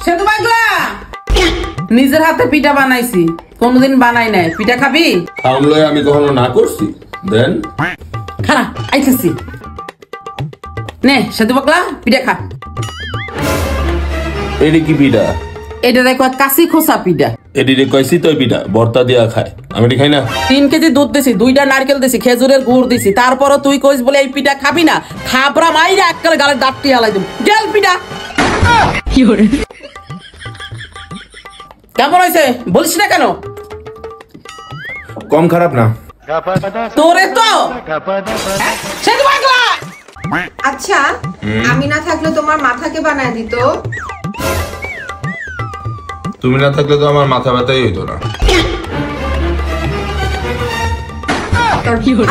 সেতু পাগলা নিজের হাতে পিঠা বানাইছি, কোনদিন বানাই নাই। পিঠা খাবি? খাওয়ালে আমি কখনো না করছি? দেন খানা আইতেছি। নে সেতু পাগলা পিঠা খা। এডি কি পিঠা? এটা দেখো কাশি খোসা পিঠা। এডি রে কইছি তো পিঠা ভর্তা দিয়া খায়, আমি এটি খাই না। 3 কেজি দুধ দিছি, 2টা নারকেল দিছি, খেজুরের গুড় দিছি, তারপরও তুই কইস বলে এই পিঠা খাবি না? খাবরা মাইরা এককালে গালে দাঁতটি হালাই দিম। গেল পিঠা কি হরে কেমন হয়েছে বলিস না কেন? কম খারাপ না। তোরে তো সেতু পাগলা। আচ্ছা আমি না থাকলে তোমার মাথাকে বানায় দিত? তুমি না থাকলে তো আমার মাথা ব্যথাই হইতো না।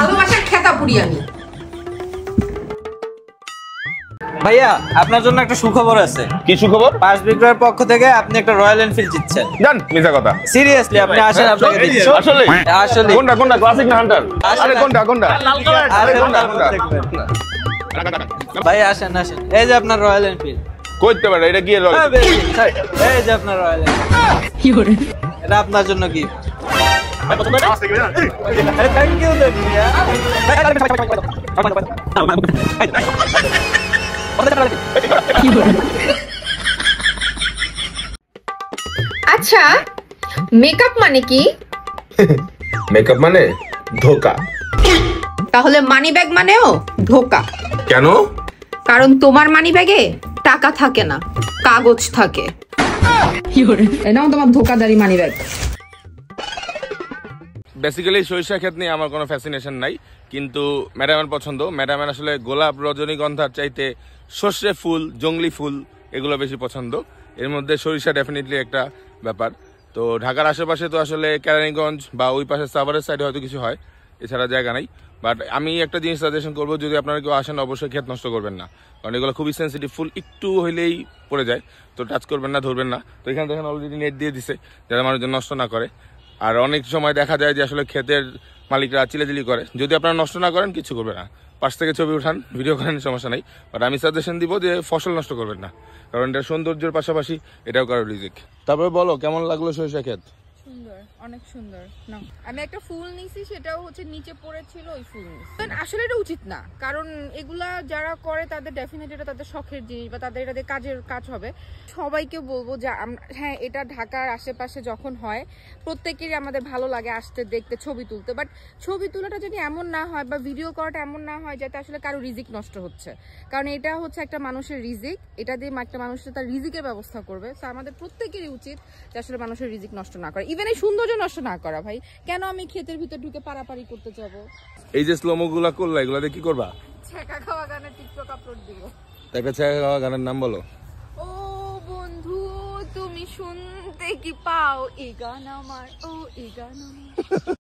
ভালোবাসার খেতা পুরি আমি। ভাইয়া আপনার জন্য একটা সুখবর আছে। কি সুখবর? পাঁচ বিক্রয়ের পক্ষ থেকে আপনি একটা রয়্যাল এনফিল্ড জিতছেন। জান মিছা কথা। সিরিয়াসলি আপনি আসেন, আপনাকে দিচ্ছি। আসলে আসলে কোনটা কোনটা ক্লাসিক না হান্টার? আরে কোনটা কোনটা? আসেন, কোনটা কোনটা? ভাই আসেন আসেন, এই যে আপনার রয়্যাল এনফিল্ড। কইতে পারে এটা কি এর? এই যে আপনার রয়্যাল এনফিল্ড। কি করে এটা আপনার জন্য কি? থ্যাংক ইউ ভাইয়া। আচ্ছা মেকআপ মানে কি? মেকআপ মানে ধোকা। তাহলে মানি ব্যাগ মানেও ধোকা। কেন? কারণ তোমার মানি ব্যাগে টাকা থাকে না, কাগজ থাকে। এনাও তোমার ধোকাদারি মানি ব্যাগ। বেসিক্যালি সরিষা ক্ষেত নিয়ে আমার কোনো ফ্যাসিনেশন নাই, কিন্তু ম্যাডামের পছন্দ। ম্যাডামের আসলে গোলাপ, রজনীগন্ধার চাইতে সর্ষে ফুল, জংলি ফুল এগুলো বেশি পছন্দ। এর মধ্যে সরিষা ডেফিনেটলি একটা ব্যাপার। তো ঢাকার আশেপাশে তো আসলে কেরানীগঞ্জ বা ওই পাশে সাভারের সাইডে হয়তো কিছু হয়, এছাড়া জায়গা নাই। বাট আমি একটা জিনিস সাজেশন করবো, যদি আপনারা কেউ আসেন অবশ্যই ক্ষেত নষ্ট করবেন না, কারণ এগুলো খুবই সেন্সিটিভ ফুল, একটু হইলেই পড়ে যায়। তো টাচ করবেন না, ধরবেন না। তো এখানে দেখেন অলরেডি নেট দিয়ে দিছে যাতে মানুষজন নষ্ট না করে। আর অনেক সময় দেখা যায় যে আসলে ক্ষেতের মালিকরা চিলেচিলি করে। যদি আপনারা নষ্ট না করেন কিছু করবে না, পাশ থেকে ছবি উঠান, ভিডিও করেন, সমস্যা নেই। বাট আমি সাজেশন দিব যে ফসল নষ্ট করবেন না, কারণ এটা সৌন্দর্যের পাশাপাশি এটাও কারো রিজিক। তারপরে বলো কেমন লাগলো সরিষা ক্ষেত? সুন্দর, অনেক সুন্দর। না আমি একটা ফুল নিছি, সেটাও হচ্ছে নিচে পড়েছিল ওই ফুল নিছি। আসলে এটা উচিত না, কারণ এগুলা যারা করে তাদের ডেফিনেটলি এটা তাদের শখের জিনিস বা তাদের এটা কাজের কাজ হবে। সবাইকে বলবো যে হ্যাঁ এটা ঢাকার আশেপাশে যখন হয় প্রত্যেকেরই আমাদের ভালো লাগে আসতে, দেখতে, ছবি তুলতে। বাট ছবি তোলাটা যদি এমন না হয় বা ভিডিও করাটা এমন না হয় যাতে আসলে কারো রিজিক নষ্ট হচ্ছে, কারণ এটা হচ্ছে একটা মানুষের রিজিক, এটা দিয়ে একটা মানুষের তার রিজিকের ব্যবস্থা করবে। তো আমাদের প্রত্যেকেরই উচিত যে আসলে মানুষের রিজিক নষ্ট না করে, ইভেন এই সৌন্দর্য নষ্ট না করা। ভাই কেন আমি ক্ষেতের ভিতর ঢুকে পারাপারি করতে যাব? এই যে স্লোমো গুলা করলা, এগুলা দিয়ে কি করবা? ছেঁকা খাওয়া গানের টিকটক আপলোড দিব। একটা ছেঁকা খাওয়া গানের নাম বলো। ও বন্ধু তুমি শুনতে কি পাও, এই গান আমার, ও এই গান আমার।